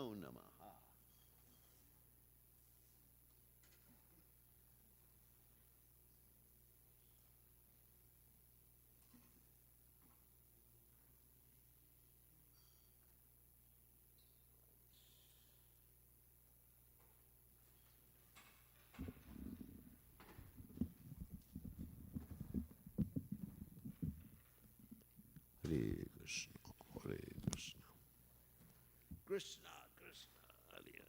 Namo Namaha. Hare Krishna, Hare Krishna, Krishna Krishna, Hare.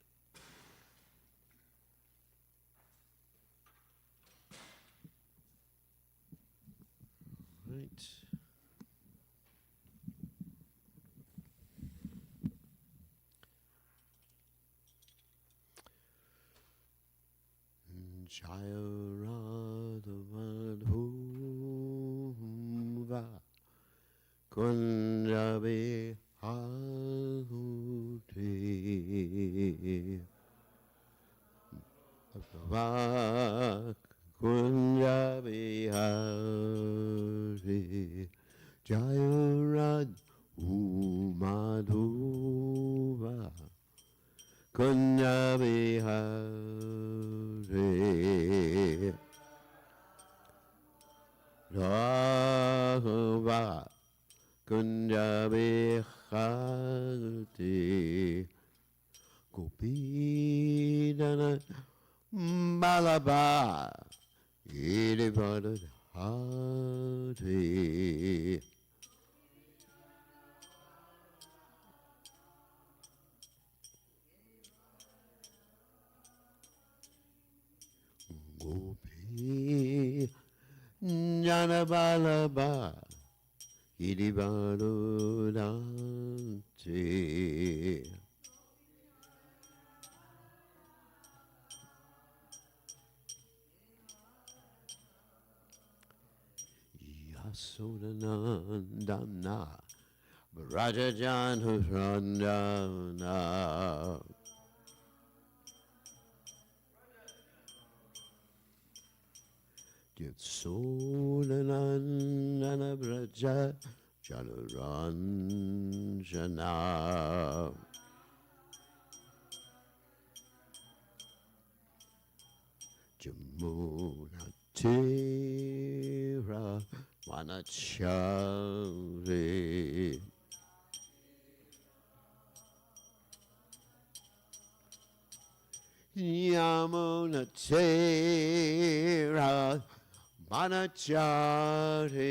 Right. Jaya Radha Madhuva Kunjabi Hahuti Vak Kunjabi Hahuti Jaya Radha Madhuva Kunjabi Hahuti Rahava Kunjabi Hahuti Gopidana Balaba Irivada Hati Gopi Janabalaba Irivarudante Yasodanandana Brajajanurandana Yasodanandana Brajajanurandana Jamuna Tira Manachari Yamuna Tira Manachari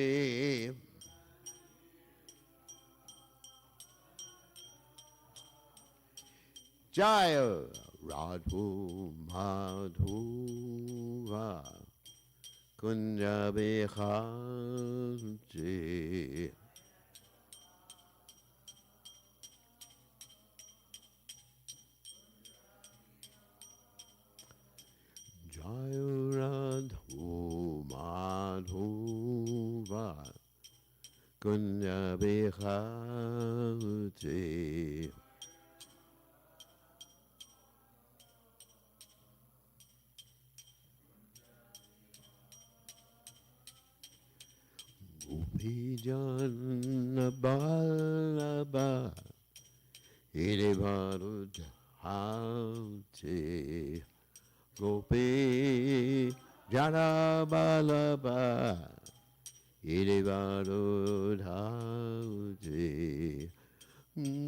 Jaya Radhu Madhuva Kunjabi Khanti Jaya Radhu Madhuva Kunjabi Khanti Gopijana Balaba Irivarudhati Gopi Jana Balaba Irivarudhati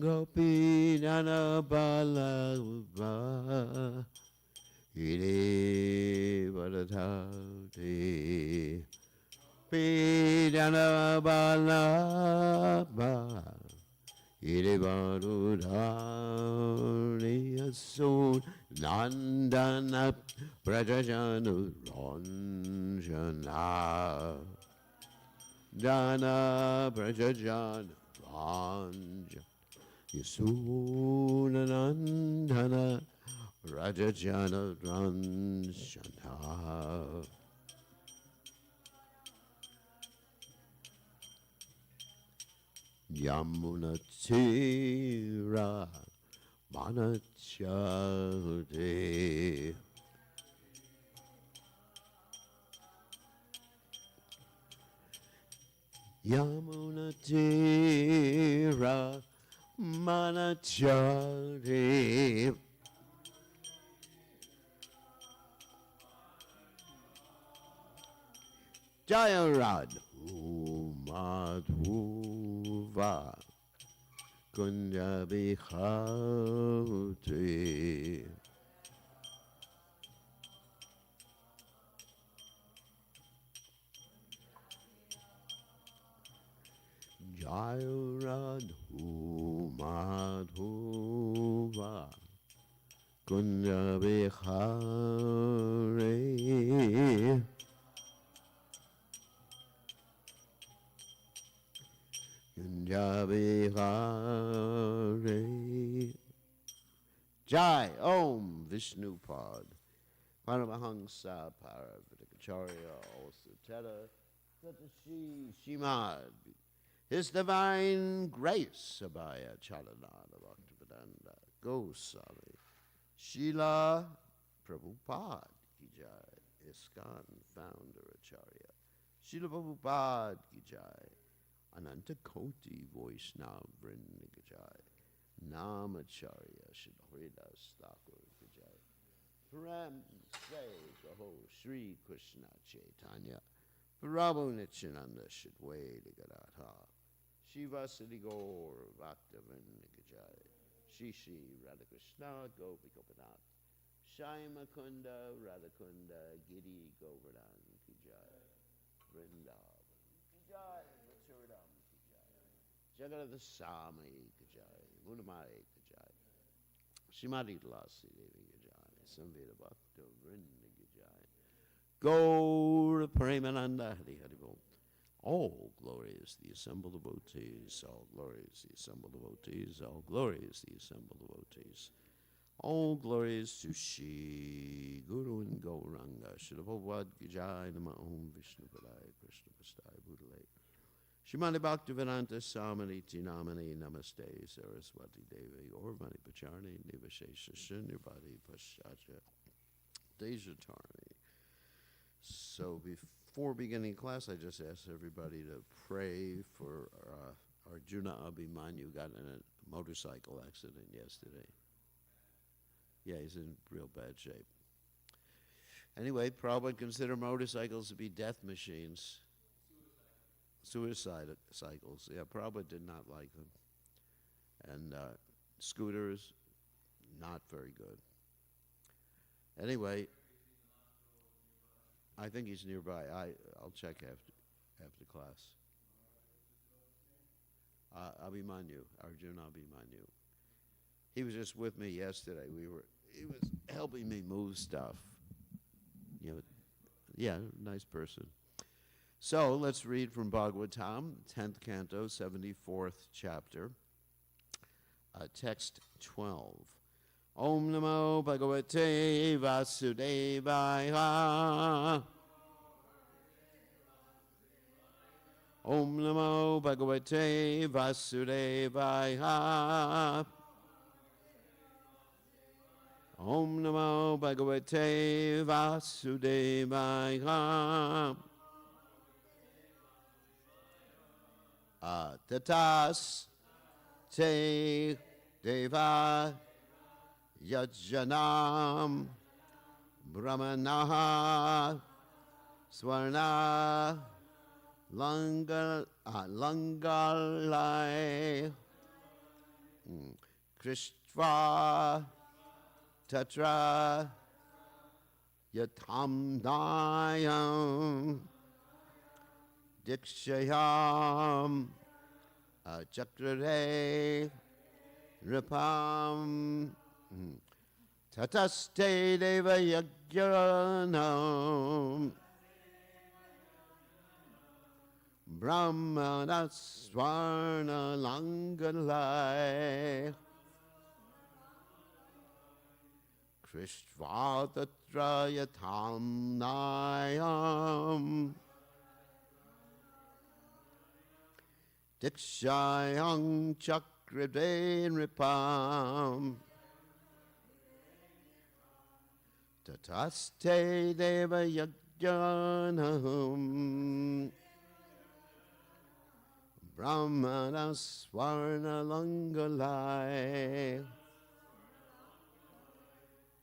Gopi Jana Balaba Irivarudhati Pidana Balaba Irivarudhani Asun Nandana Prajajanu Ranjana Dana Prajajanu Ranjana Yasunanandana Rajajana Ranjana Yamuna Tira Manachade Yamuna Tira Brahmanachari Jaya Radhu Madhuva Kunja Bihati Jaya Radhu Madhuva Kunja Bihari Kunjabihari Jai Om Vishnupad Paramahansa Paravidakacharya Osuteta Satashi Shimad His Divine Grace Abhaya Chalananda Bhaktivedanta Goswami Srila Prabhupada Ki Jai ISKCON Founder Acharya Srila Prabhupada Ki Jai Ananta Koti Vaishnava Vrinda Gajai Namacharya Shidhridas Thakur Gajai Param Say Gaho Sri Krishna Chaitanya Prabhu Nityananda Shidweda Gadadha Shiva Siddhi Gaur Bhakta Vrinda Gajai Shri Shri Radhakrishna Gopi Gopinath Shaima Kunda Radhakunda Giri Govardhan Gajai Vrindavan Gajai Jagannath Swami Kajai, Munamari Kajai, Shrimati Tulasi Devi Kajai, Samveda Bhakta Vrinda Kajai, Gaur Premananda Hari Hari Bol. All glory is the assembled devotees, all glory is the assembled devotees, all glory is the assembled devotees. All glory is to Shri Guru and Gauranga, Srila Prabhupada Kajai, Nama Om Vishnu Padaya, Krishna Pastai Bhutale. Shrimati Bhaktivedanta Samariti Namani Namaste Saraswati Devi Orvani Pacharni Nivashesha Shunyavadi Pashacha Dejatarni. So before beginning class, I just asked everybody to pray for Arjuna Abhimanyu got in a motorcycle accident yesterday. Yeah, he's in real bad shape. Anyway, probably consider motorcycles to be death machines. Suicide cycles. Yeah, Prabhupada did not like them. And scooters, not very good. Anyway, I think he's nearby. I'll check after class. Abhimanyu, Arjuna Abhimanyu. He was just with me yesterday. He was helping me move stuff. You know, yeah, nice person. So let's read from Bhagavatam, 10th canto, 74th chapter, text 12. Om Namo Bhagavate Vasudevaya. Om Namo Bhagavate Vasudevaya. Om Namo Bhagavate Vasudevaya. Tatas te deva yajjanam brahmanaha swarna langalai Krishva tatra yatamdayam Dikshayam Chakrare Ripam Tataste Deva Yajnanam Brahmana Swarna Langalai Krishva Tatra Yatam Nayam Dikshayang Chakrade Nripam Tataste Deva Yajnanam Brahmana Swarna Langalai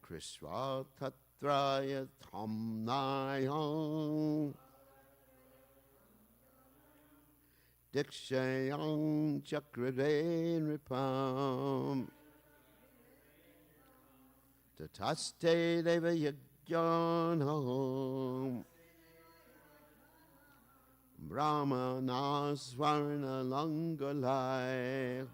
Krishna Tatraya Tamnayam Dikshayam Chakradain Ripam Tataste Deva Yajnanam Brahmana Swarna Langalai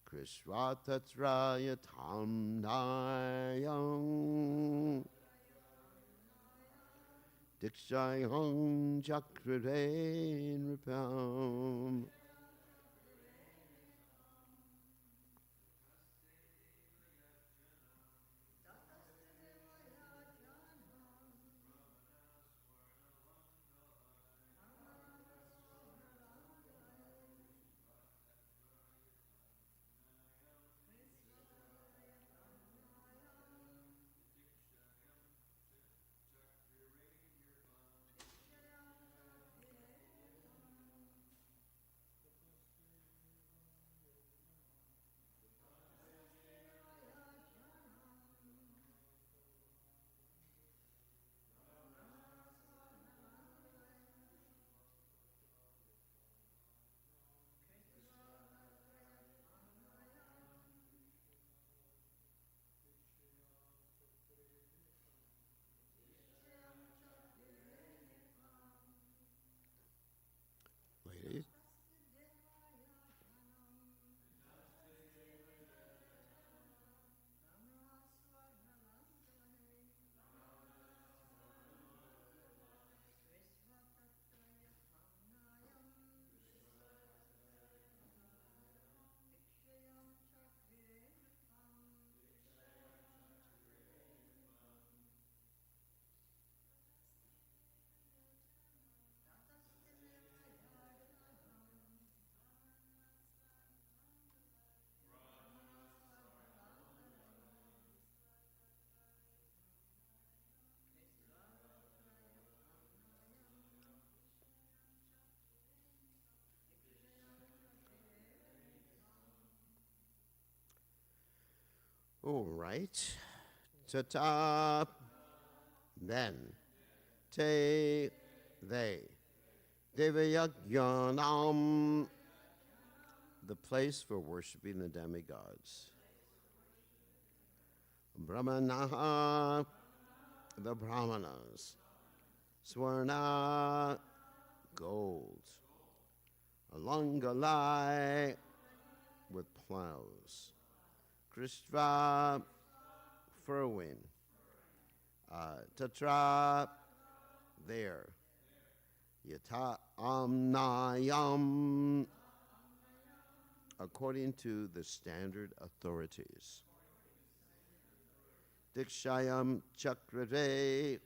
Krishna Tatraya Tamnayam Dikshayam Chakradain Ripam. Ladies. All right. Ta-ta. Then. Te. They. Devayagyanam. The place for worshiping the demigods. Brahmanaha. The brahmanas. Swarna. Gold. Alangalai. With plows. Krishna, furrowing. Tatra, there. Yata amnayam, according to the standard authorities. Dikshayam chakrate,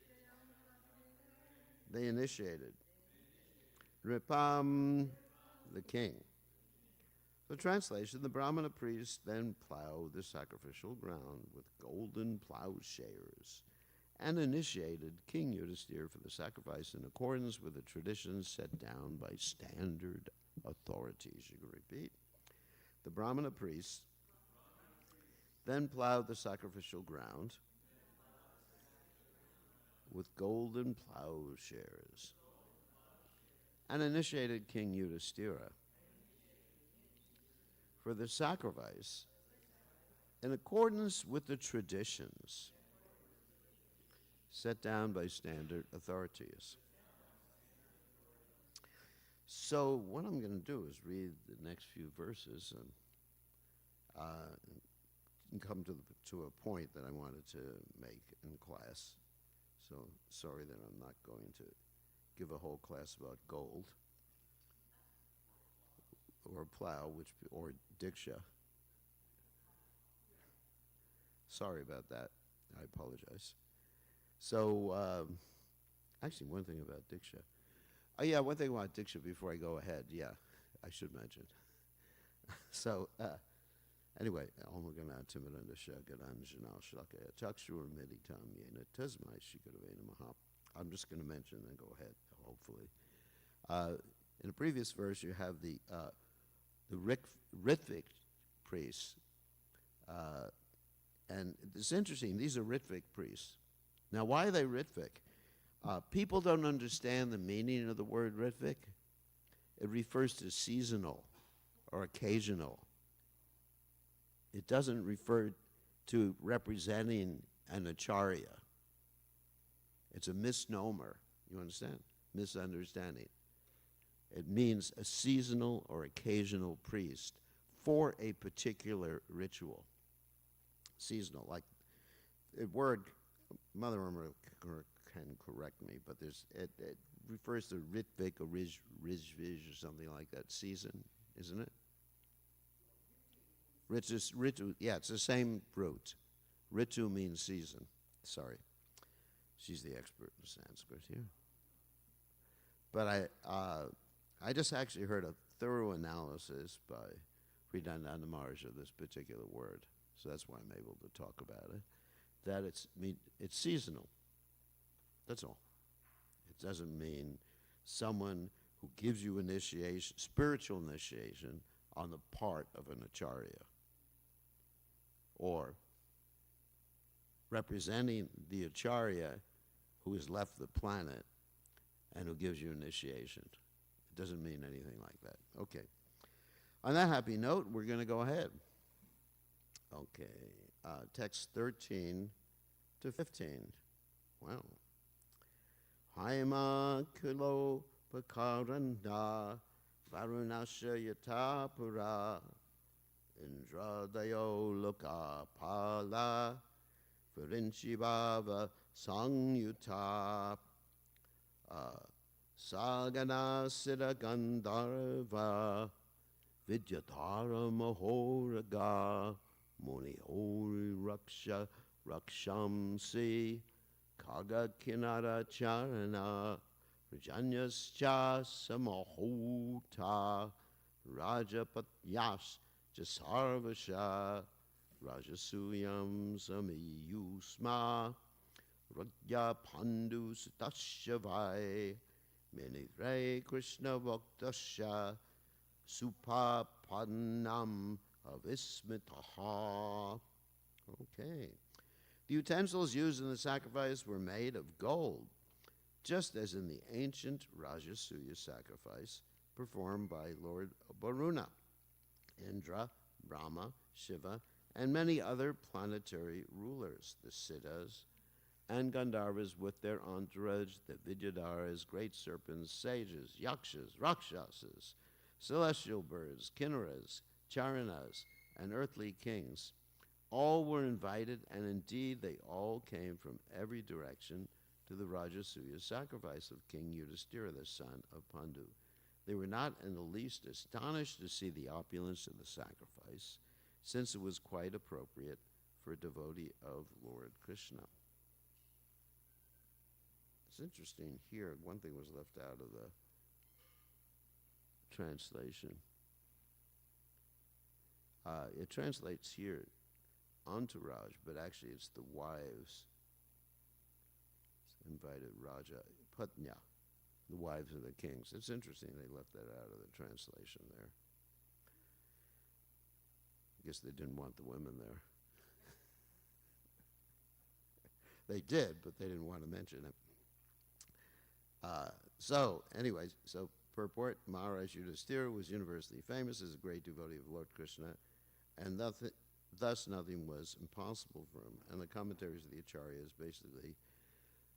they initiated. Ripam, the king. The translation, the Brahmana priests then plowed the sacrificial ground with golden plowshares and initiated King Yudhisthira for the sacrifice in accordance with the traditions set down by standard authorities. You can repeat. The Brahmana priests then plowed the sacrificial ground with golden plowshares and initiated King Yudhisthira for the sacrifice in accordance with the traditions set down by standard authorities. So what I'm going to do is read the next few verses and come to a point that I wanted to make in class. So sorry that I'm not going to give a whole class about gold or plow, or diksha. Sorry about that. I apologize. So, actually, one thing about diksha. One thing about diksha before I go ahead. Yeah, I should mention. So, anyway, Omagana Timiranda Shagadanjanal Shlaka Chakshur Meditam Yena Tasmai Shikadavena Maha. I'm just going to mention and go ahead, hopefully. In the previous verse, you have the Ritvik priests. And it's interesting, these are Ritvik priests. Now, why are they Ritvik? People don't understand the meaning of the word Ritvik. It refers to seasonal or occasional. It doesn't refer to representing an acharya. It's a misnomer, you understand? Misunderstanding. It means a seasonal or occasional priest for a particular ritual. Seasonal, like the word, Mother Irma can correct me, but it refers to Ritvik or Rizvish or something like that, season, isn't it? Ritu, yeah, it's the same root. Ritu means season. Sorry. She's the expert in Sanskrit here. But I just actually heard a thorough analysis by Kridananda Maharaj of this particular word, so that's why I'm able to talk about it, that it's seasonal. That's all. It doesn't mean someone who gives you initiation, spiritual initiation, on the part of an acharya, or representing the acharya who has left the planet and who gives you initiation. It doesn't mean anything like that. Okay. On that happy note, we're going to go ahead. Okay. Text 13 to 15. Wow. Haima kilo pakaranda varunasha yatapura indra dayo loka pala virinchi bhava sangyuta sagana siddha gandharva vidyadhara mahoraga muni hori raksha rakshamsi kaga kinara charana rajanyascha samahota rajapatyas jasarvasha rajasuyam samiyusma rajya pandu sutashavai minivre Krishna bhaktasya supapadnam avismitaha. Okay. The utensils used in the sacrifice were made of gold, just as in the ancient Rajasuya sacrifice performed by Lord Varuna, Indra, Brahma, Shiva, and many other planetary rulers, the Siddhas and Gandharvas with their entourage, the Vidyadharas, great serpents, sages, yakshas, rakshasas, celestial birds, kinnaras, charanas, and earthly kings. All were invited, and indeed they all came from every direction to the Rajasuya sacrifice of King Yudhishthira, the son of Pandu. They were not in the least astonished to see the opulence of the sacrifice, since it was quite appropriate for a devotee of Lord Krishna. It's interesting here, one thing was left out of the translation. It translates here entourage, but actually it's the wives. Invited Raja, Patnya, the wives of the kings. It's interesting they left that out of the translation there. I guess they didn't want the women there. They did, but they didn't want to mention it. So purport, Maharaj Yudhishthira was universally famous as a great devotee of Lord Krishna, and thus nothing was impossible for him. And the commentaries of the Acharyas basically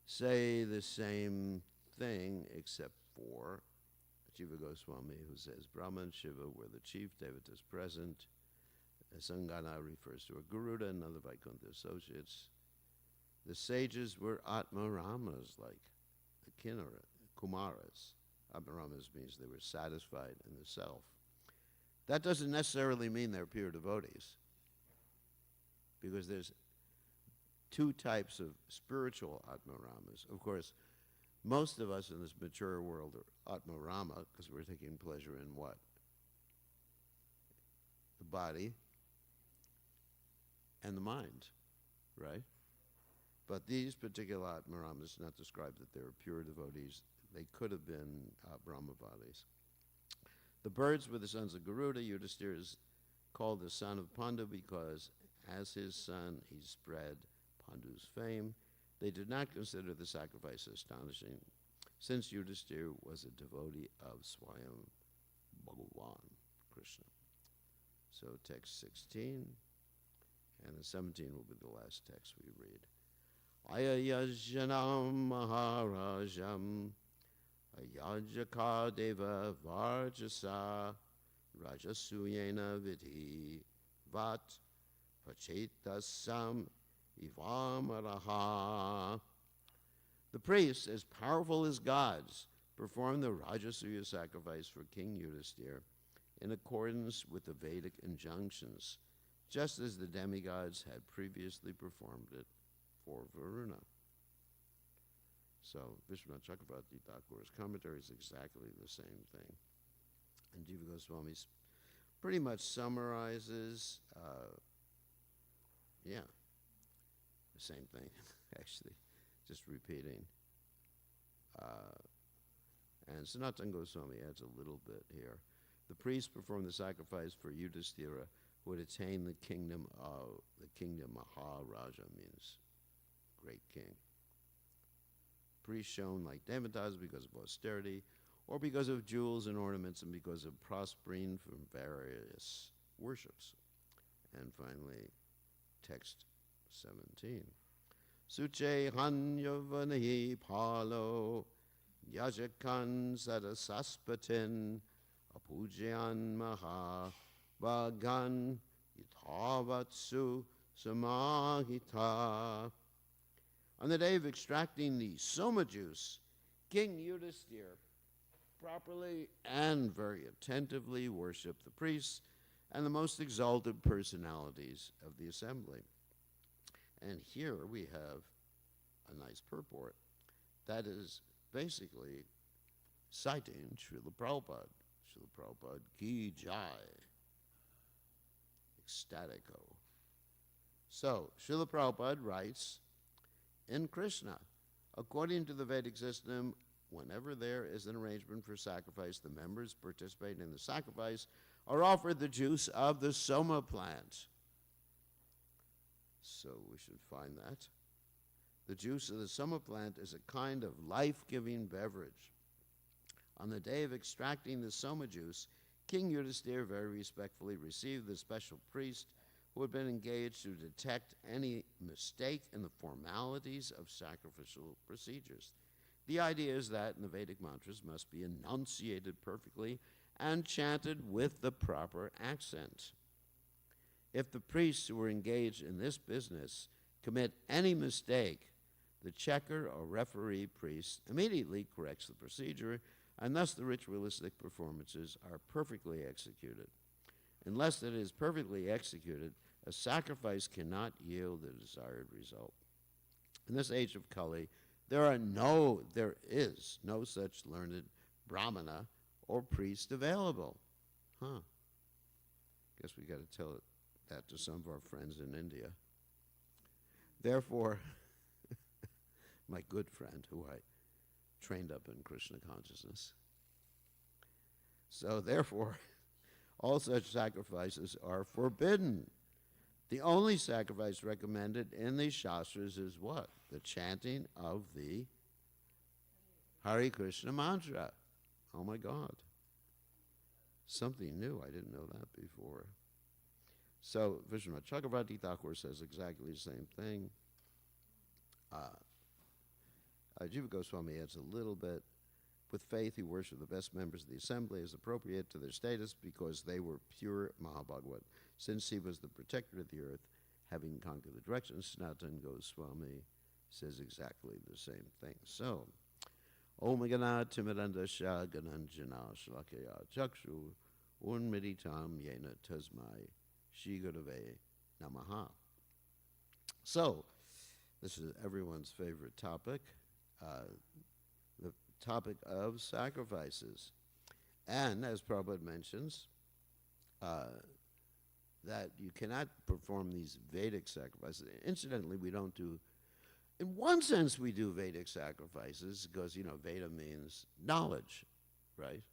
say the same thing, except for Jiva Goswami, who says Brahma and Shiva were the chief devatas present. Sangana refers to a Garuda and other Vaikuntha associates. The sages were Atmaramas, like the Kinnara, Kumaras. Atmaramas means they were satisfied in the self. That doesn't necessarily mean they're pure devotees, because there's two types of spiritual Atmaramas. Of course, most of us in this mature world are Atmarama because we're taking pleasure in what? The body and the mind, right? But these particular Atmaramas not describe that they're pure devotees. they could have been Brahmavalis. The birds were the sons of Garuda. Yudhisthira is called the son of Pandu because, as his son, he spread Pandu's fame. They did not consider the sacrifice astonishing, since Yudhisthira was a devotee of Swayam Bhagavan, Krishna. So text 16, and the 17 will be the last text we read. Ayayajanam Maharajam Ayajaka Deva Varjasa Rajasuyena Vidhi Vat Pachetasam Ivamaraha. The priests, as powerful as gods, performed the Rajasuya sacrifice for King Yudhisthira in accordance with the Vedic injunctions, just as the demigods had previously performed it for Varuna. So Vishwanath Chakravarti Thakur's commentary is exactly the same thing. And Jiva Goswami pretty much summarizes, the same thing, actually, just repeating. And Sanatana Goswami adds a little bit here. The priests performed the sacrifice for Yudhisthira, who had attained the kingdom Maharaja, means great king. Priests shone like devatas because of austerity, or because of jewels and ornaments, and because of prospering from various worships. And finally, text 17. Suche hanyavanahi palo yajakan sadasaspatin apujayan maha vagan yithavatsu samahita. On the day of extracting the soma juice, King Yudhisthira properly and very attentively worshipped the priests and the most exalted personalities of the assembly. And here we have a nice purport that is basically citing Srila Prabhupada. Srila Prabhupada ki jai, ecstatico. So, Srila Prabhupada writes, in Krishna, according to the Vedic system, whenever there is an arrangement for sacrifice, the members participating in the sacrifice are offered the juice of the soma plant. So we should find that. The juice of the soma plant is a kind of life-giving beverage. On the day of extracting the soma juice, King Yudhisthira very respectfully received the special priest who had been engaged to detect any mistake in the formalities of sacrificial procedures. The idea is that in the Vedic mantras must be enunciated perfectly and chanted with the proper accent. If the priests who are engaged in this business commit any mistake, the checker or referee priest immediately corrects the procedure, and thus the ritualistic performances are perfectly executed. Unless it is perfectly executed, a sacrifice cannot yield the desired result. In this age of Kali, there is no such learned brahmana or priest available. Guess we got to tell that to some of our friends in India. Therefore, my good friend who I trained up in Krishna consciousness. So therefore, all such sacrifices are forbidden. The only sacrifice recommended in these Shastras is what? The chanting of the Hare Krishna mantra. Oh my God. Something new. I didn't know that before. So Vishwanath Chakravarti Thakur says exactly the same thing. Jiva Goswami adds a little bit. With faith, he worshipped the best members of the assembly as appropriate to their status because they were pure Mahabhagavat. Since he was the protector of the earth, having conquered the directions, Sanatana Goswami says exactly the same thing. So, Om Gana Timiranda Shah Gananjana Shlakaya Chakshu Unmeditam Yena Tasmai Shigurave Namaha. So, this is everyone's favorite topic. The topic of sacrifices. And as Prabhupada mentions, that you cannot perform these Vedic sacrifices. Incidentally, we don't do in one sense, we do Vedic sacrifices because, Veda means knowledge, right?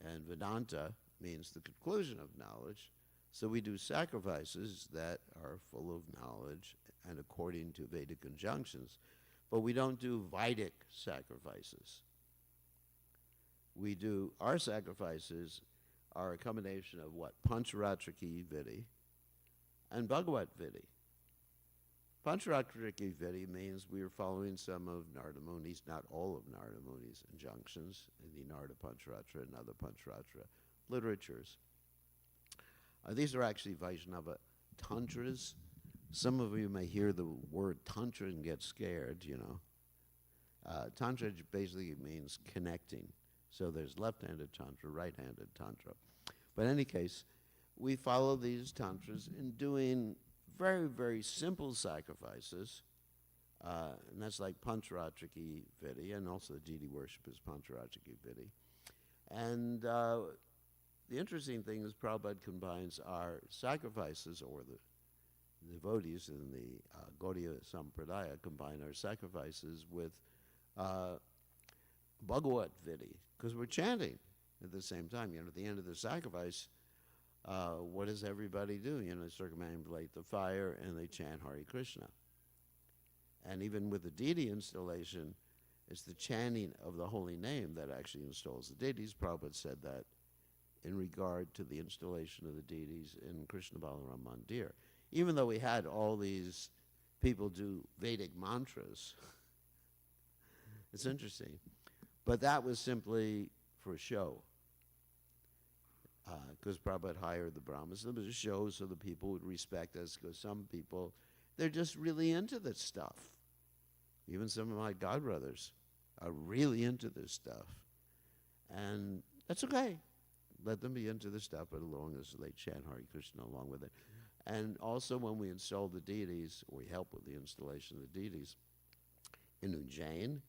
And Vedanta means the conclusion of knowledge. So we do sacrifices that are full of knowledge and according to Vedic conjunctions. But we don't do Vedic sacrifices. Our sacrifices are a combination of what? Pancharatriki Vidi and Bhagavad Vidi. Pancharatriki Vidi means we are following some of Narada Muni's, not all of Narada Muni's injunctions in the Narada Pancharatra and other Pancharatra literatures. These are actually Vaishnava tantras. Some of you may hear the word tantra and get scared, Tantra basically means connecting. So there's left-handed tantra, right-handed tantra. But in any case, we follow these tantras in doing very, very simple sacrifices. And that's like Pancharatriki Vidi, and also the deity worship is Pancharatriki Vidi. And the interesting thing is Prabhupada combines our sacrifices, or the devotees in the Gaudiya Sampradaya combine our sacrifices with Bhagavad Vidi, because we're chanting at the same time. At the end of the sacrifice, what does everybody do? They circumambulate the fire and they chant Hare Krishna. And even with the deity installation, it's the chanting of the holy name that actually installs the deities. Prabhupada said that in regard to the installation of the deities in Krishna Balaram Mandir. Even though we had all these people do Vedic mantras, it's interesting. But that was simply for show. Because Prabhupada hired the Brahmins. It was a show so the people would respect us, because some people, they're just really into this stuff. Even some of my godbrothers are really into this stuff. And that's okay. Let them be into this stuff, but as long as they chant Hare Krishna along with it. And also when we install the deities, or we help with the installation of the deities, in Ujjain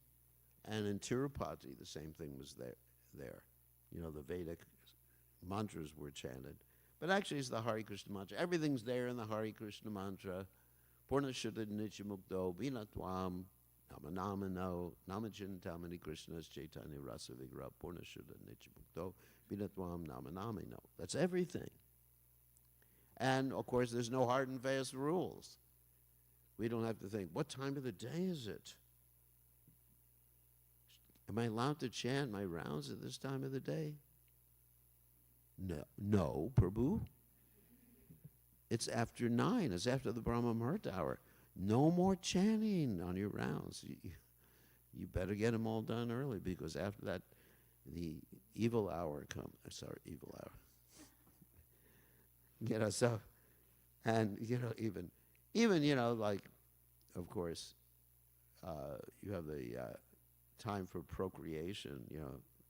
and in Tirupati, the same thing was there. The Vedic mantras were chanted. But actually it's the Hare Krishna mantra. Everything's there in the Hare Krishna mantra. Purna Shuddha Nityamukto Vinatvam Namanamano Namachintamani Krishna's Chaitanya Rasa Vigra Purna Shuddha Nityamukto Vinatvam Namanamino. That's everything. And of course there's no hard and fast rules. We don't have to think, what time of the day is it? Am I allowed to chant my rounds at this time of the day? No, Prabhu. It's after 9. It's after the Brahma Muhurta hour. No more chanting on your rounds. You better get them all done early, because after that, the evil hour comes. Sorry, evil hour. So, and, even, like, of course, you have the time for procreation,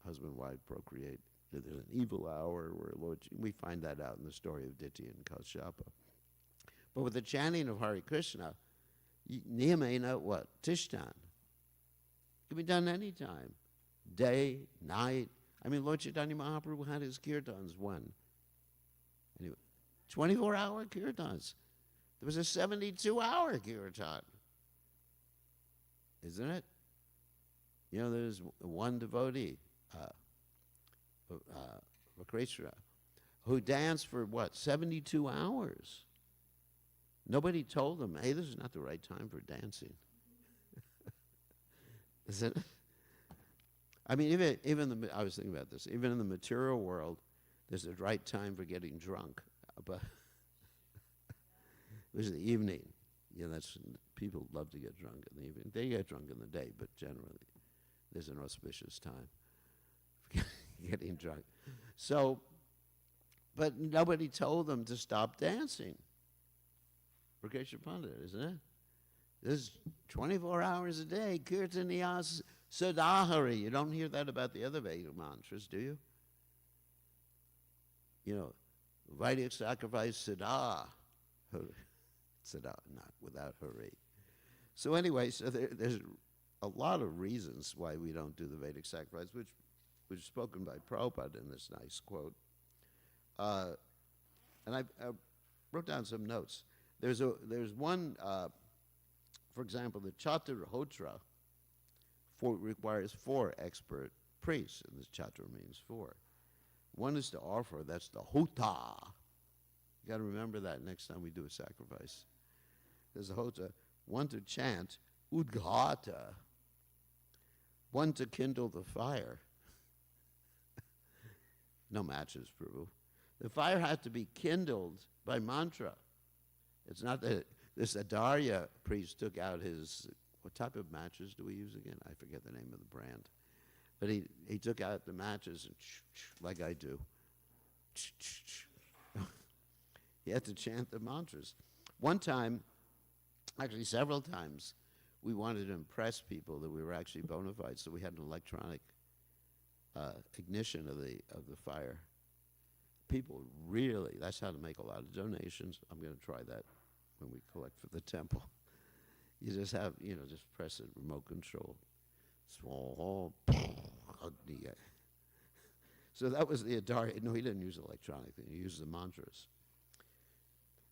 husband and wife procreate. There's an evil hour where Lord, we find that out in the story of Diti and Kashyapa. But with the chanting of Hare Krishna, Niyamena what? Tishtan. It can be done anytime. Day, night. Lord Chaitanya Mahaprabhu had his kirtans when? Anyway, 24-hour kirtans. There was a 72-hour kirtan. Isn't it? There's one devotee, Krishna, who danced for 72 hours. Nobody told him, hey, this is not the right time for dancing. Is it? I was thinking about this, even in the material world, there's a right time for getting drunk. But it was the evening. People love to get drunk in the evening. They get drunk in the day, but generally there's an auspicious time for getting drunk. So, but nobody told them to stop dancing. Rakesh Pandit, isn't it? There's 24 hours a day, Kirtaniyas Sadahari. You don't hear that about the other Vedic mantras, do you? Vedic sacrifice Sada. Sada, not without Hari. So anyway, there's a lot of reasons why we don't do the Vedic sacrifice, which was spoken by Prabhupada in this nice quote. And I wrote down some notes. There's one for example, the Chaturhotra requires 4 expert priests, and this Chatur means 4. One is to offer, that's the hota. You got to remember that next time we do a sacrifice. There's a hota. One to chant, udghata. One to kindle the fire. No matches, Prabhu. The fire had to be kindled by mantra. It's not that this Adarya priest took out his, what type of matches do we use again? I forget the name of the brand. But he took out the matches and like I do. He had to chant the mantras. One time, actually several times, we wanted to impress people that we were actually bona fide, so we had an electronic ignition of the fire. People really, that's how to make a lot of donations. I'm going to try that when we collect for the temple. You just have, just press a remote control. So that was the Adarya. No, he didn't use electronic thing. He used the mantras.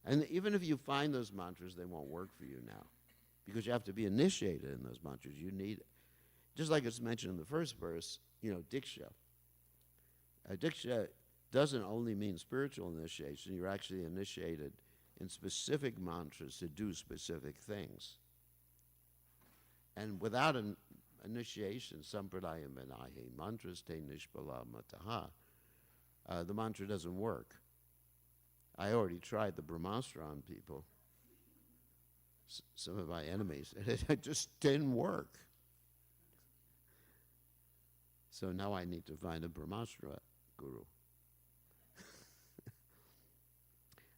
And even if you find those mantras, they won't work for you now, because you have to be initiated in those mantras. You need, just like it's mentioned in the first verse, diksha. Diksha doesn't only mean spiritual initiation. You're actually initiated in specific mantras to do specific things. And without an initiation, sampradaya menahi, mantras te nishpala mataha, the mantra doesn't work. I already tried the Brahmastra on people, some of my enemies, and it just didn't work. So now I need to find a Brahmastra guru.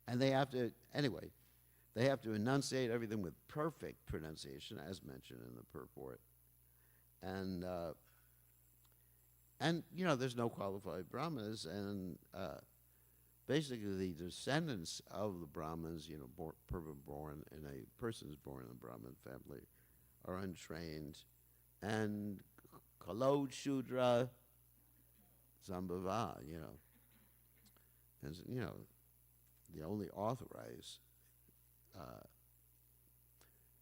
And they have to enunciate everything with perfect pronunciation, as mentioned in the purport. And there's no qualified Brahmanas, and basically the descendants of the Brahmins, persons born in a Brahmin family, are untrained, and kalo shudra sambhava, and the only authorized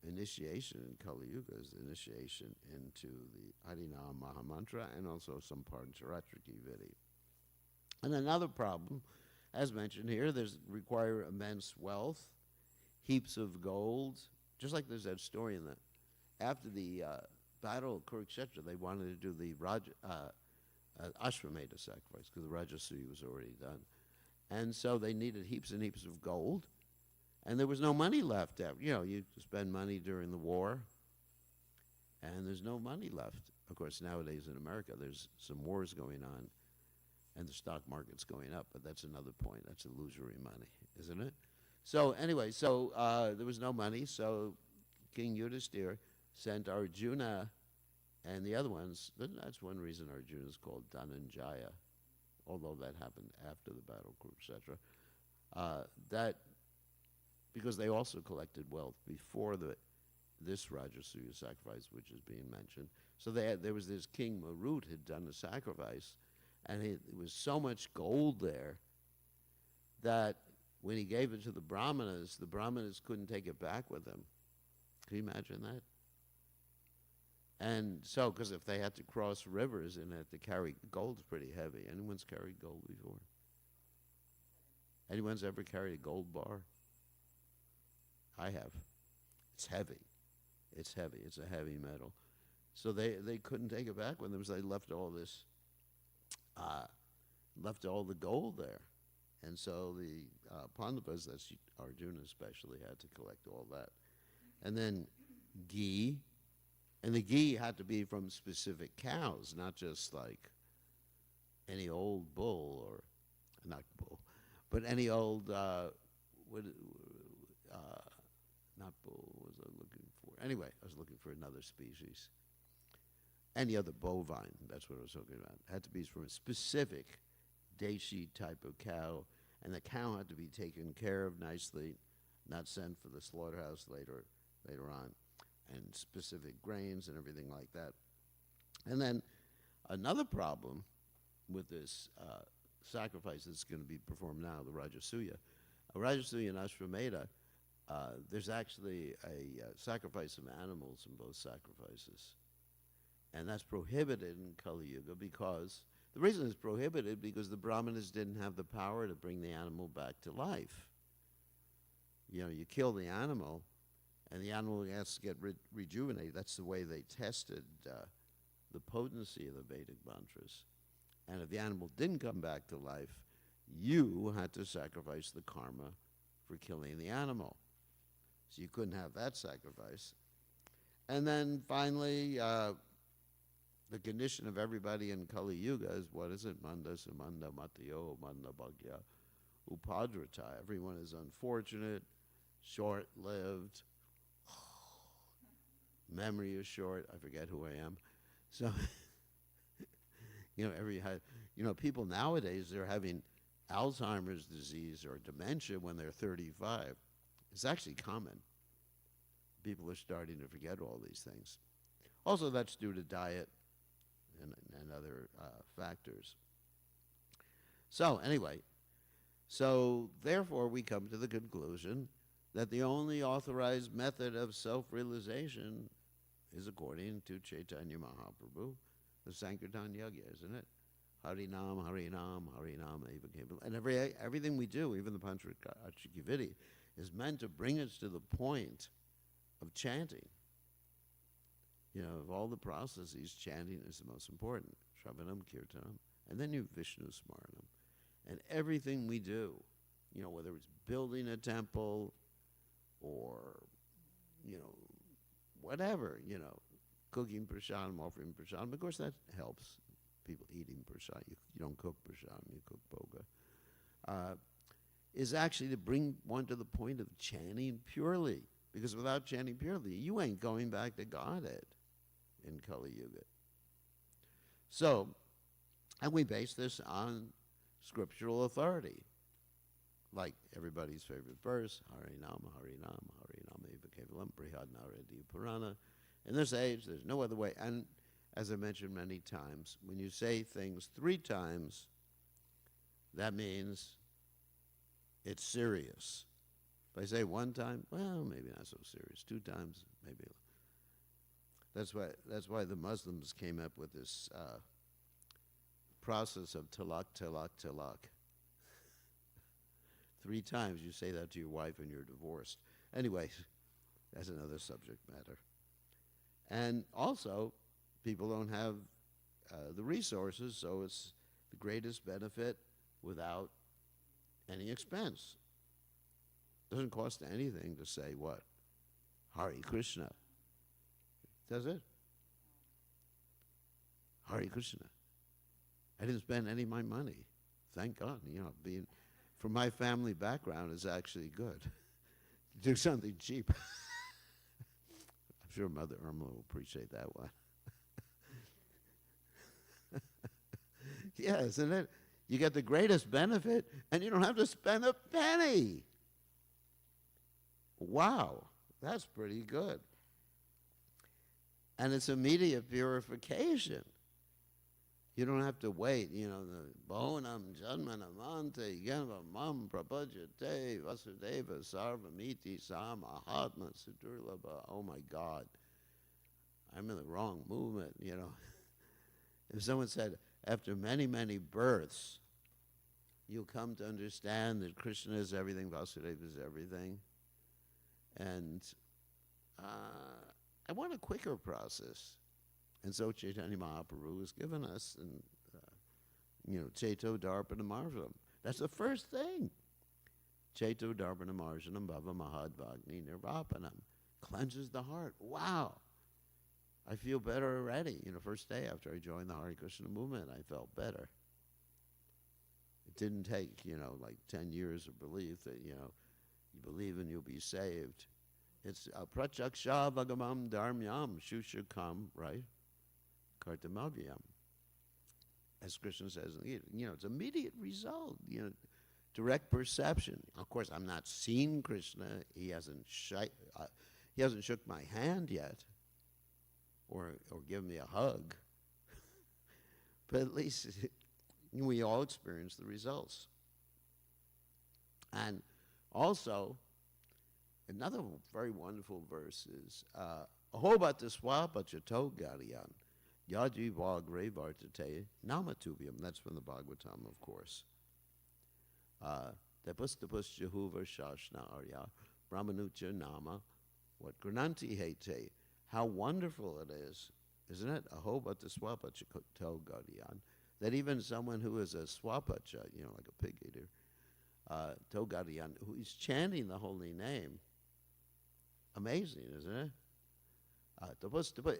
initiation in Kali Yuga is the initiation into the Harinam Mahamantra and also some part in Charatriki Vidi. And another problem, as mentioned here, there's require immense wealth, heaps of gold. Just like there's that story in that after the battle of Kurukshetra, they wanted to do the Ashwamedha sacrifice because the Rajasuya was already done. And so they needed heaps and heaps of gold. And there was no money left. You spend money during the war, and there's no money left. Of course, nowadays in America, there's some wars going on, and the stock market's going up, but that's another point. That's illusory money, isn't it? So anyway, there was no money, so King Yudhisthira sent Arjuna and the other ones. That's one reason Arjuna is called Dhananjaya, although that happened after the battle of Kurukshetra. Because they also collected wealth before this Rajasuya sacrifice, which is being mentioned. So there was this King Marut had done a sacrifice, and there was so much gold there that when he gave it to the Brahmanas couldn't take it back with them. Can you imagine that? And so, because if they had to cross rivers and had to carry, gold's pretty heavy. Anyone's carried gold before? Anyone's ever carried a gold bar? I have. It's heavy. It's heavy. It's a heavy metal. So they couldn't take it back with them, so they left all this, left all the gold there. And so the Pandavas, that's Arjuna especially, had to collect all that. And then ghee, and the ghee had to be from specific cows, not just like any old bull or, not bull, but any old, not bull, what was I looking for? Anyway, I was looking for another species. Any other bovine, that's what I was talking about. It had to be from a specific Deshi type of cow, and the cow had to be taken care of nicely, not sent for the slaughterhouse later on, and specific grains and everything like that. And then another problem with this sacrifice that's going to be performed now, the Rajasuya. Rajasuya and Ashwamedha, there's actually a sacrifice of animals in both sacrifices. And that's prohibited in Kali Yuga because, the reason it's prohibited because the Brahmanas didn't have the power to bring the animal back to life. You know, you kill the animal, and the animal has to get rejuvenated. That's the way they tested the potency of the Vedic mantras. And if the animal didn't come back to life, you had to sacrifice the karma for killing the animal. So you couldn't have that sacrifice. And then finally, the condition of everybody in Kali Yuga is, what is it? Manda Sumanda Matiyo Manda Bhagya Upadrata. Everyone is unfortunate, short-lived. Memory is short. I forget who I am. So, people nowadays, they're having Alzheimer's disease or dementia when they're 35. It's actually common. People are starting to forget all these things. Also, that's due to diet and other factors. So anyway, therefore we come to the conclusion that the only authorized method of self-realization is according to Chaitanya Mahaprabhu, the Sankirtan Yagya, isn't it? Harinam, Harinam, Harinam, Eva Kevala. And everything we do, even the Panchakiviti, is meant to bring us to the point of chanting. You know, of all the processes, chanting is the most important. Shravanam, Kirtanam, and then you Vishnu Smaranam. And everything we do, you know, whether it's building a temple or, you know, whatever, you know, cooking prasadam, offering prasadam, of course that helps. People eating prasadam, you don't cook prasadam, you cook bhoga, is actually to bring one to the point of chanting purely. Because without chanting purely, you ain't going back to Godhead in Kali Yuga. So, and we base this on scriptural authority. Like everybody's favorite verse, Harinam, Harinam, Harinam Eva Kevalam, Brihad Naradi Purana. In this age, there's no other way. And as I mentioned many times, when you say things 3 times, that means it's serious. If I say 1 time, well, maybe not so serious. 2 times, maybe. That's why the Muslims came up with this process of talaq, talaq, talaq. 3 times you say that to your wife and you're divorced. Anyway, that's another subject matter. And also, people don't have the resources, so it's the greatest benefit without any expense. It doesn't cost anything to say what? Hare Krishna. Does it? Hare Krishna. I didn't spend any of my money. Thank God. You know, being from my family background is actually good. Do something cheap. I'm sure Mother Irma will appreciate that one. Yeah, isn't it? You get the greatest benefit, and you don't have to spend a penny. Wow, that's pretty good. And it's immediate purification. You don't have to wait, you know, the Bahunam Janmanamante Yanvamam Prabhajate Vasudeva Sarvamiti Samahatma Sudurlabha. Oh my God. I'm in the wrong movement, you know. If someone said, after many, many births, you'll come to understand that Krishna is everything, Vasudeva is everything. And I want a quicker process. And so Chaitanya Mahaprabhu has given us, Chaito Darpana Marjanam. That's the first thing. Chaito Darpana Marjanam Bhava Mahadvagni Nirvapanam. Cleanses the heart. Wow. I feel better already. First day after I joined the Hare Krishna movement, I felt better. It didn't take, like 10 years of belief that, you believe and you'll be saved. It's prachaksha bhagamam dharmyam shushakam, right? Kartamavyam. As Krishna says in the Gita, it's immediate result, direct perception. Of course, I'm not seeing Krishna. He hasn't shook my hand yet or given me a hug. But at least we all experience the results. And also, Another very wonderful verse is Ahobata swapachato gariyan yaji vagre vartate namatubyam. That's from the Bhagavatam, of course. Tapustapus Jehuva Shashna Arya Brahmanucha Nama what Grananti Hete. How wonderful it is, isn't it? Ahobata swapachato gariyan. That even someone who is a swapacha, like a pig eater, Togariyan, who is chanting the holy name. Amazing, isn't it?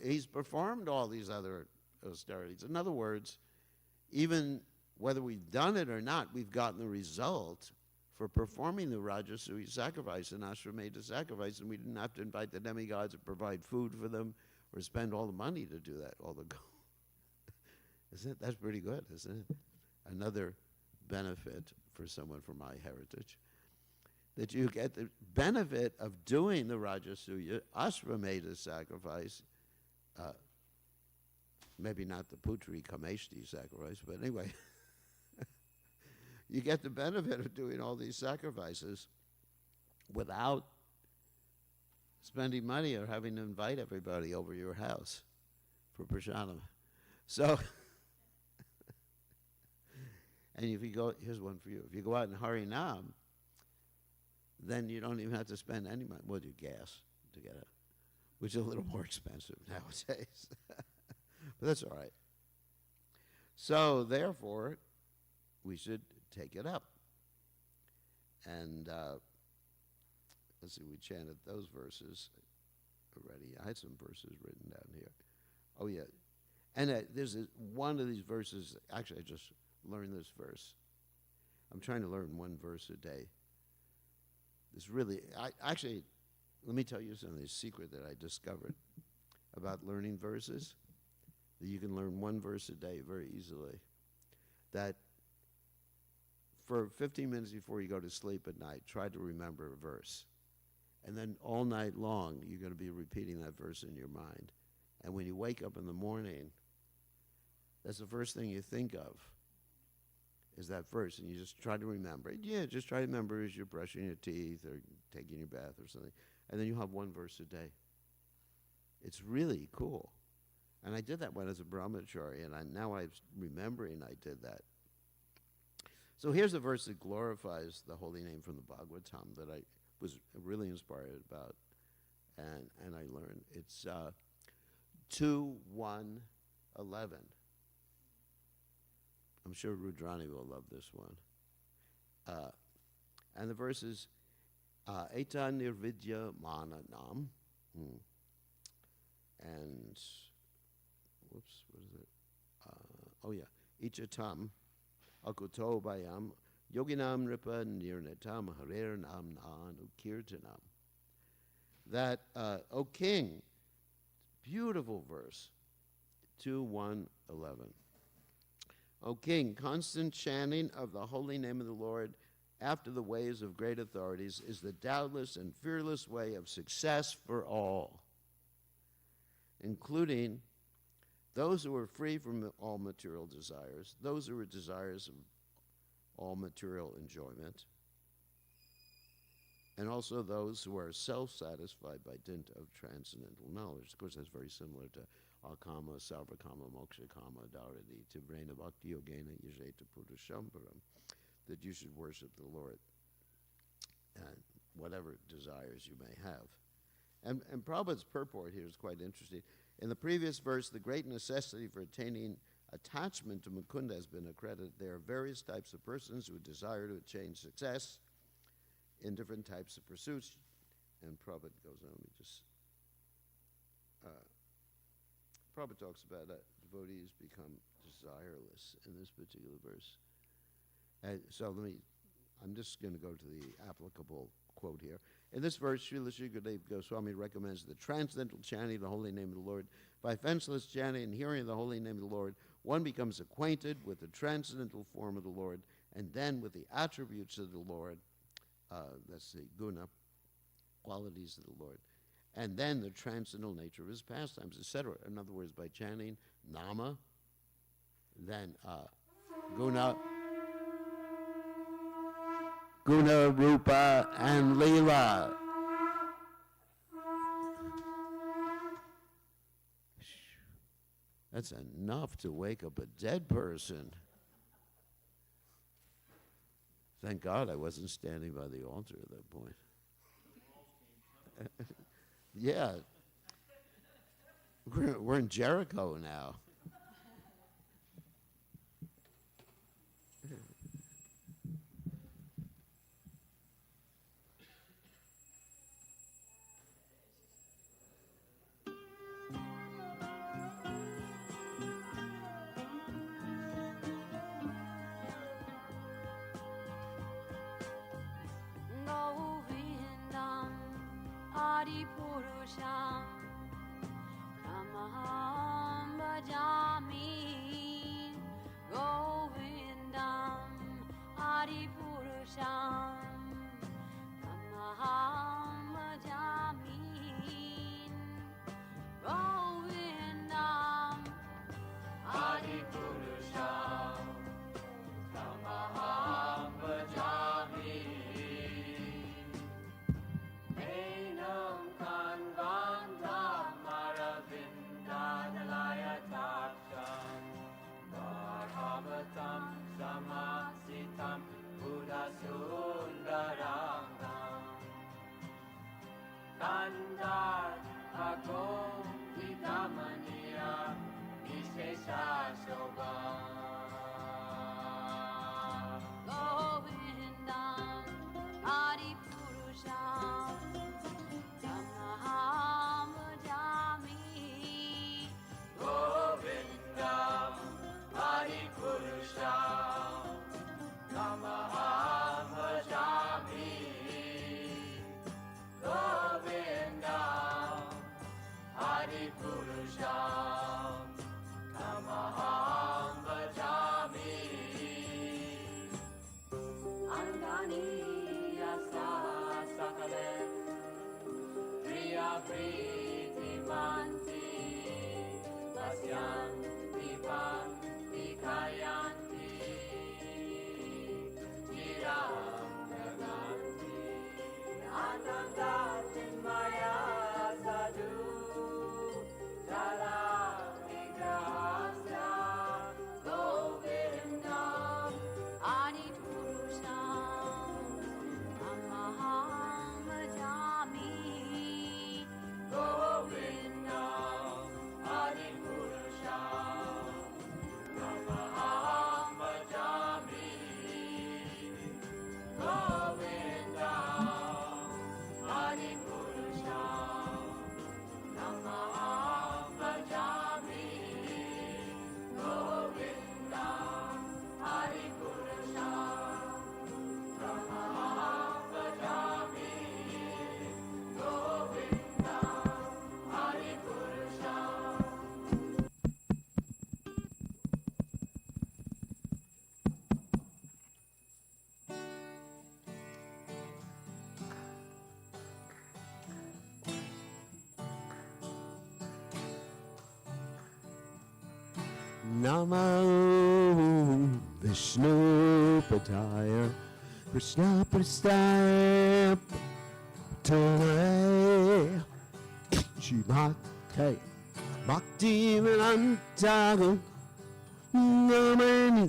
He's performed all these other austerities. In other words, even whether we've done it or not, we've gotten the result for performing the Rajasuya sacrifice and Ashrameta sacrifice, and we didn't have to invite the demigods or provide food for them or spend all the money to do that, all the gold. Isn't it? That's pretty good, isn't it? Another benefit for someone from my heritage, that you get the benefit of doing the Rajasuya Ashrameta sacrifice, maybe not the Putri Kameshti sacrifice, but anyway, you get the benefit of doing all these sacrifices without spending money or having to invite everybody over your house for prasadam. So, and if you go, here's one for you. If you go out in Harinam, then you don't even have to spend any money. Well, you gas to get it, which is a little more expensive nowadays. But that's all right. So, therefore, we should take it up. And let's see, we chanted those verses already. I had some verses written down here. Oh, yeah. And there's one of these verses, actually, I just learned this verse. I'm trying to learn one verse a day. This really, actually, let me tell you something, a secret that I discovered about learning verses, that you can learn one verse a day very easily. That for 15 minutes before you go to sleep at night, try to remember a verse. And then all night long, you're going to be repeating that verse in your mind. And when you wake up in the morning, that's the first thing you think of, is that verse. And you just try to remember it. Yeah, just try to remember as you're brushing your teeth or taking your bath or something. And then you have one verse a day. It's really cool. And I did that when I was a brahmachari, and now I'm remembering I did that. So here's a verse that glorifies the holy name from the Bhagavatam that I was really inspired about, and I learned. It's 2:1:11. I'm sure Rudrani will love this one. And the verse is Eta Nirvidya Mananam. And, whoops, what is it? Oh yeah, Ichatam Akuto Bayam Yoginam Ripa Nirnetam Harer Nam Nanu Kirtanam. That, O King, beautiful verse, 2:1:11. O King, constant chanting of the holy name of the Lord after the ways of great authorities is the doubtless and fearless way of success for all, including those who are free from all material desires, those who are desirous of all material enjoyment, and also those who are self-satisfied by dint of transcendental knowledge. Of course, that's very similar to Akama, Sarvakama, Mokshakama, Dharati, Tivrena Bhakti Yogena Yajeta Purushambaram, that you should worship the Lord and whatever desires you may have. And Prabhupada's purport here is quite interesting. In the previous verse, the great necessity for attaining attachment to Mukunda has been accredited. There are various types of persons who desire to attain success in different types of pursuits. And Prabhupada goes on, Prabhupada talks about devotees become desireless in this particular verse. So I'm just going to go to the applicable quote here. In this verse, Srila Srikadeva Goswami recommends the transcendental chanting of the holy name of the Lord. By offenseless chanting and hearing of the holy name of the Lord, one becomes acquainted with the transcendental form of the Lord, and then with the attributes of the Lord, that's the guna, qualities of the Lord, and then the transcendental nature of his pastimes, etc. In other words, by chanting nama, then guna, rupa, and lila. That's enough to wake up a dead person. Thank God I wasn't standing by the altar at that point. Yeah. We're in Jericho now. Govindam Adipurusham Tamaham Bhajami. Govindam Adipurusham Tamaham Bhajami. Govindam Adipurusham Tamaham Bhajami. Enam Kanvandam Maravindanalayataksam Bhagavatam Samasitam Buddhasundarangam Kandar Agom Vidamaniya Vishesha Shobham Govindam Adipurusham Tamaham Bhajami. Govindam Adipurusham Tamaham Bhajami. Govindam Adipurusham Tamaham Bhajami. Angani Yasa Sakalem Priya Priti Manti Vasyan Divan Dikayanti Jiram Naganti Ananda Chinmaya Sadhu Jala Vigrahasya Govindam Adipurusham Tamaham Bhajami. Govindam Adipurusham Tamaham Bhajami. Govindam Adipurusham Tamaham Bhajami. Govindam Adipurusham Tamaham Bhajami. Govindam Adipurusham. Namo Vishnu Padaya Krishna Prastaya Tore Shimate Bhakti Vedanta Namani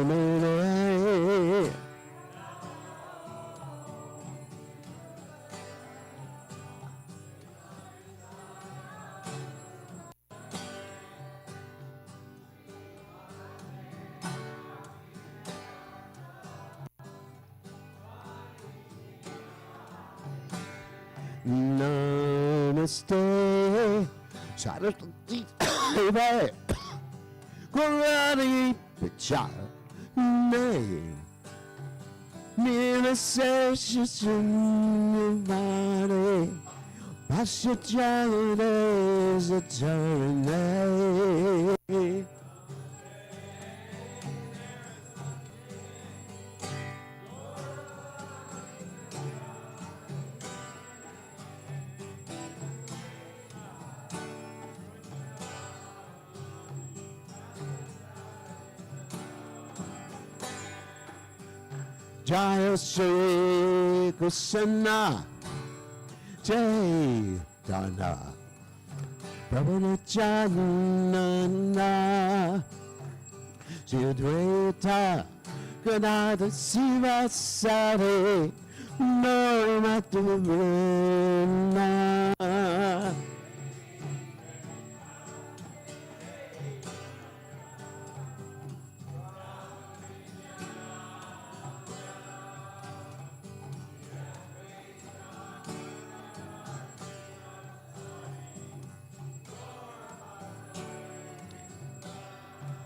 Namane. Namaste Saraswati Deve Gaurani Pachara Name Nirasesha Sunyavare Pasyajane Satarane. Jaya Shri Krishna Chaitanya Prabhupada Jidveta Ganada Siva Sare No Matuvina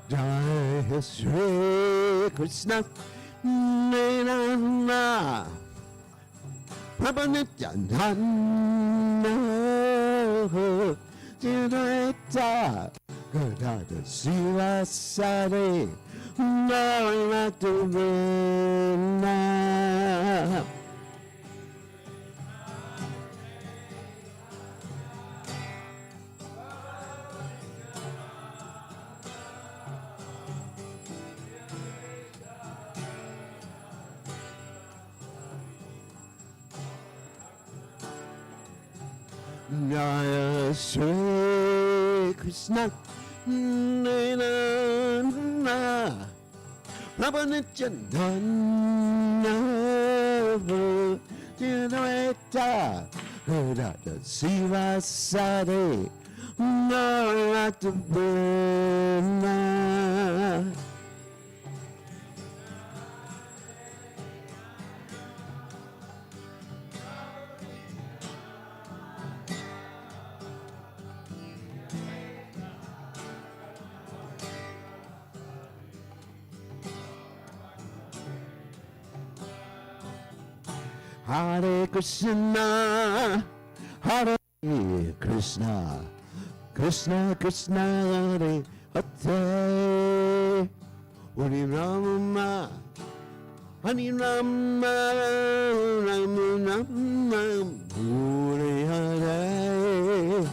Jai Shri Krishna Nirana Prabhupada Jidveta Gadada Siva Sare Naratuvina Jaya Shri Krishna Nirana Prabhupada Jidveta Gadada Siva Sare Naratuvina Hare Krishna, Hare Krishna, Krishna Krishna Hare Hare, Hare Rama, Hare Rama, Rama Rama, Hare Hare.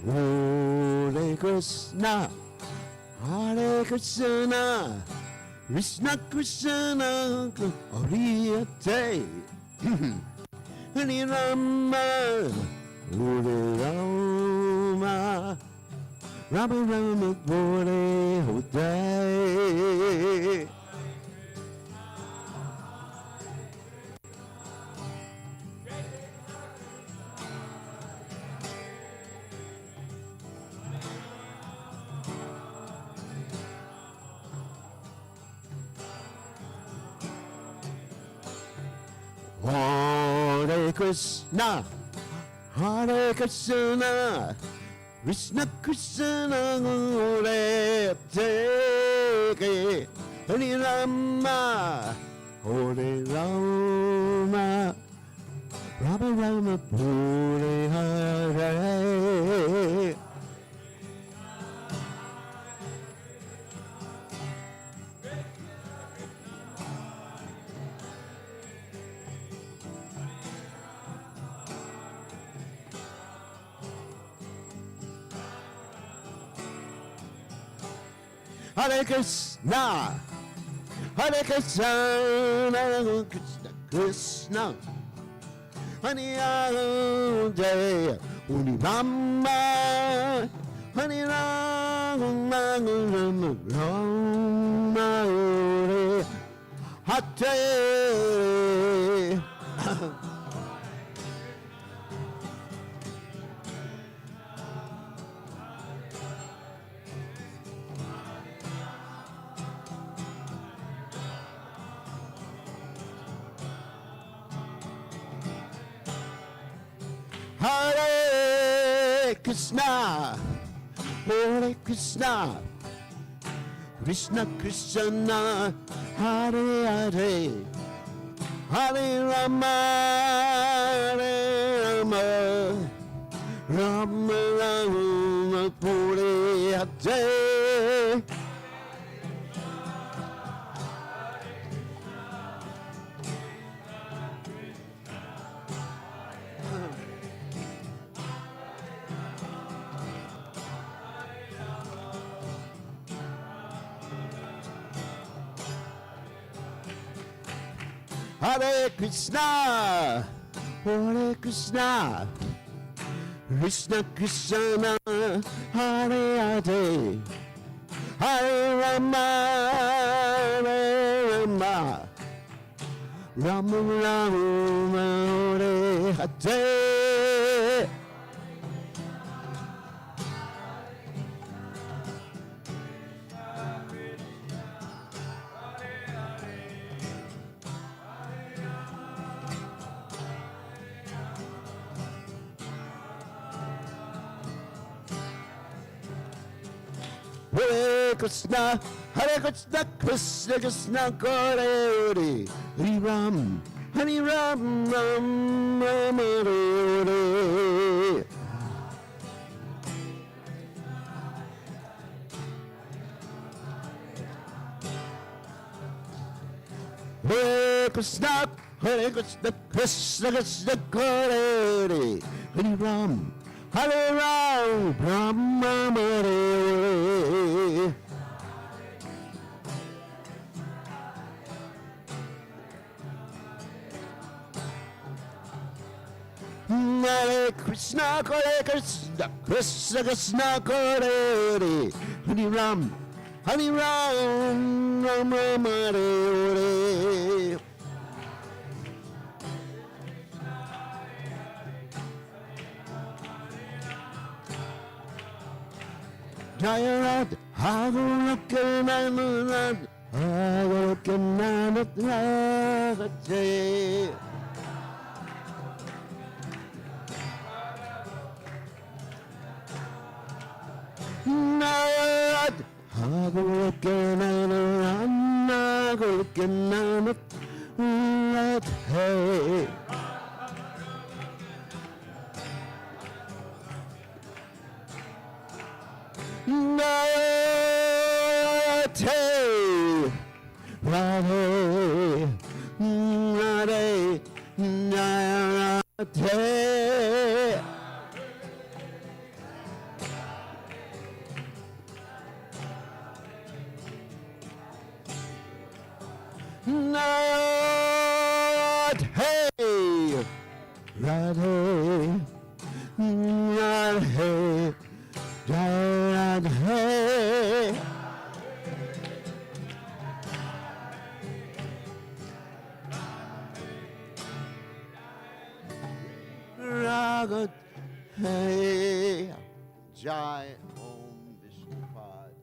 Hare Krishna, Hare Krishna, Krishna Krishna, Hare Hare, Hare Rama, Hare Rama, Rama Rama, Hare Hare. Hare Krishna, Hare Krishna, Krishna Krishna, Hare Hare, Hare Rama, Hare Rama, Rama Rama, Hare Hare. Hare Krishna, Hare Krishna, Krishna Krishna, Hare Hare, Hare Rama, Hare Rama, Rama Rama, Hare Hare. Hare Krishna, Hare Krishna, Krishna Krishna, Hare Hare, Hare Rama, Hare Rama, Rama Rama, Hare Hare. Hare Krishna, Hare Krishna, Krishna Krishna, Hare Hare, Hare Rama, Hare Rama, Rama Rama, Hare Hare. Hare Krishna, Hare Krishna, Krishna Krishna, Hare Hare, Hare Ram, Hare Ram, Ram Ram, Hare Hare. Hare Krishna, Hare Krishna, Krishna Krishna, Hare Hare, Hare Ram, Hare Ram, Ram Ram, Hare Hare. Hare Krishna, Hare Krishna, Krishna Krishna, Hare Hare, Hare Ram, Hare Ram, Ram Ram, Hare Hare. Jaya Radha, Hagurakananad, Hagurakananad, Jaya. Narad, Hagurakananad, Hagurakananad, Radhe. Radhe, Radhe, Radhe, Radhe. Radhe, Radhe, Radhe, Radhe. Radhe, Jai Om Vishnupad.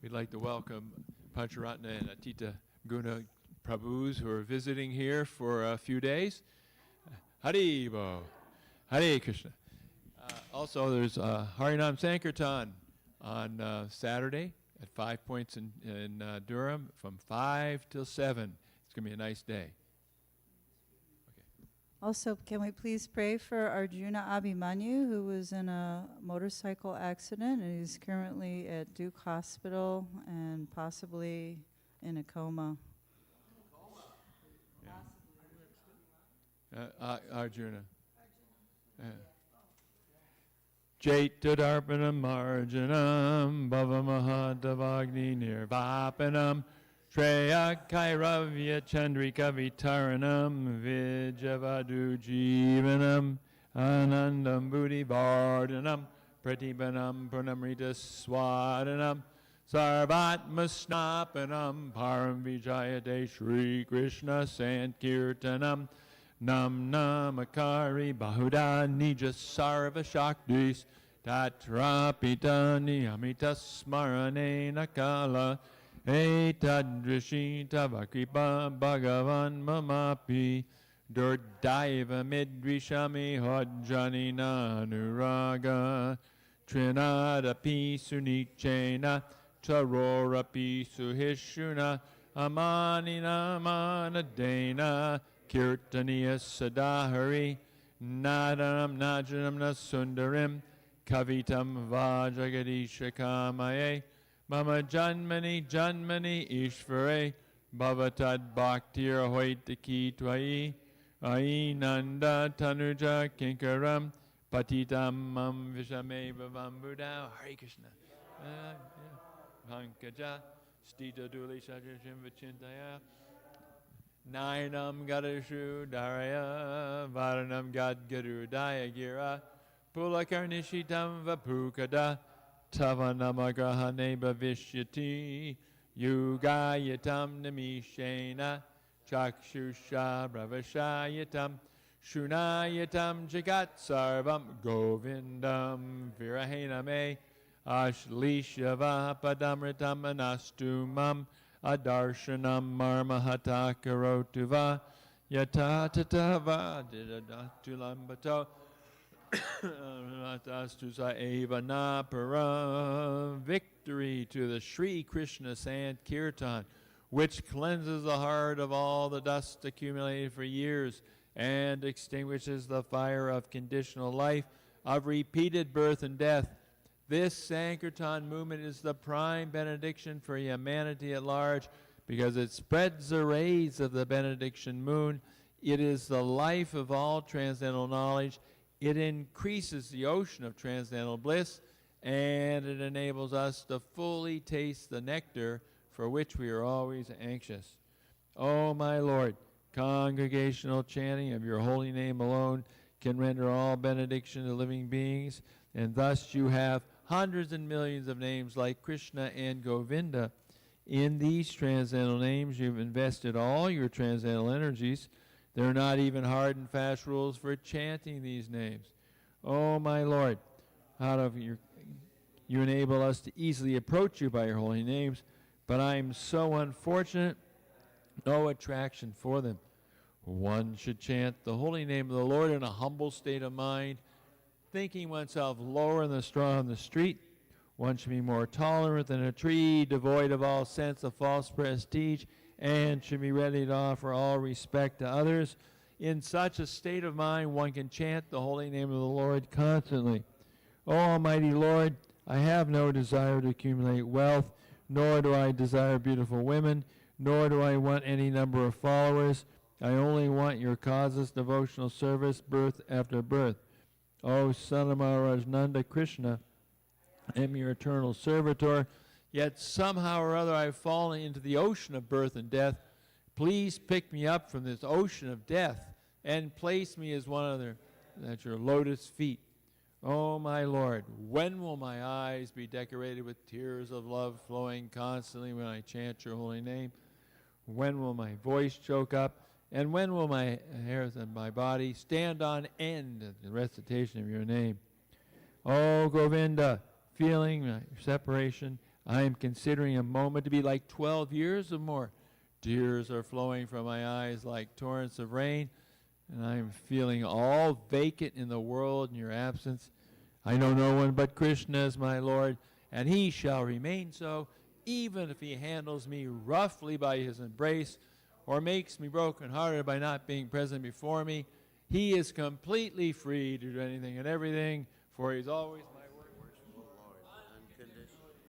We'd like to welcome Pancharatna and Atita Guna Prabhus who are visiting here for a few days. Haribo, Hare Krishna. Also, there's Harinam Sankirtan on Saturday at 5 Points in Durham from 5 till 7. It's going to be a nice day. Also, can we please pray for Arjuna Abhimanyu, who was in a motorcycle accident and is currently at Duke Hospital and possibly in a coma. Arjuna. Chaitadarpanam marjanam bhavamahadavagni nirvapanam Shreya Kairavya Chandrika Vitaranam Vijavadu Jivanam Anandam Buddhi Vardhanam Pratipanam Pranamrita Swadanam Sarvatma Snapanam Param Vijayate Shri Krishna Sankirtanam Nam Namakari Bahuda Nija Sarva Shaktis Tatrapita Niyamita Smarane Nakala Etadrishita Vakripa Bhagavan Mamapi Durdaiva Midrishami Hodjani Nanuraga Trinadapi Sunichena Charorapi Suhishuna Amanina Manadena Kirtaniya Sadahari Nadanam Najanam Nasundarim Kavitam Vajagadisha Kamaye Mama Janmani Janmani Ishvare Bhavatad Bhaktir Hoitaki Twai Ainanda Tanuja Kinkaram Patitam Mam Vishame Bhavam Buddha Hare Krishna Pankaja Stita Duli Sajashim Vichintaya Nainam Gadashu Daraya Varanam Gad Gadu Daya Gira Pulakarnishitam Vapukada Tavanamagrahane Bhavishyati Yugayatam Namishena Chakshusha Bravashayatam Shunayatam Jagat Sarvam Govindam Virahename Ashlishava Padamritam Anastumam Adarshanam Marmahata Karotuva Yatatatava Didadatulambato Victory to the Sri Krishna Sankirtan, which cleanses the heart of all the dust accumulated for years and extinguishes the fire of conditional life, of repeated birth and death. This Sankirtan movement is the prime benediction for humanity at large because it spreads the rays of the benediction moon. It is the life of all transcendental knowledge. It increases the ocean of transcendental bliss, and it enables us to fully taste the nectar for which we are always anxious. Oh, my Lord, congregational chanting of your holy name alone can render all benediction to living beings, and thus you have hundreds and millions of names like Krishna and Govinda. In these transcendental names, you've invested all your transcendental energies. There are not even hard and fast rules for chanting these names. Oh, my Lord, you enable us to easily approach you by your holy names, but I am so unfortunate, no attraction for them. One should chant the holy name of the Lord in a humble state of mind, thinking oneself lower than the straw on the street. One should be more tolerant than a tree, devoid of all sense of false prestige, and should be ready to offer all respect to others. In such a state of mind, one can chant the holy name of the Lord constantly. O Almighty Lord, I have no desire to accumulate wealth, nor do I desire beautiful women, nor do I want any number of followers. I only want your causeless devotional service, birth after birth. O Son of Maharaj Nanda Krishna, I am your eternal servitor, yet somehow or other I've fallen into the ocean of birth and death. Please pick me up from this ocean of death and place me as one other at your lotus feet. Oh, my Lord, when will my eyes be decorated with tears of love flowing constantly when I chant your holy name? When will my voice choke up? And when will my hairs and my body stand on end at the recitation of your name? Oh, Govinda, feeling my separation, I am considering a moment to be like 12 years or more. Tears are flowing from my eyes like torrents of rain, and I am feeling all vacant in the world in your absence. I know no one but Krishna as my Lord, and he shall remain so, even if he handles me roughly by his embrace, or makes me broken-hearted by not being present before me. He is completely free to do anything and everything, for he's always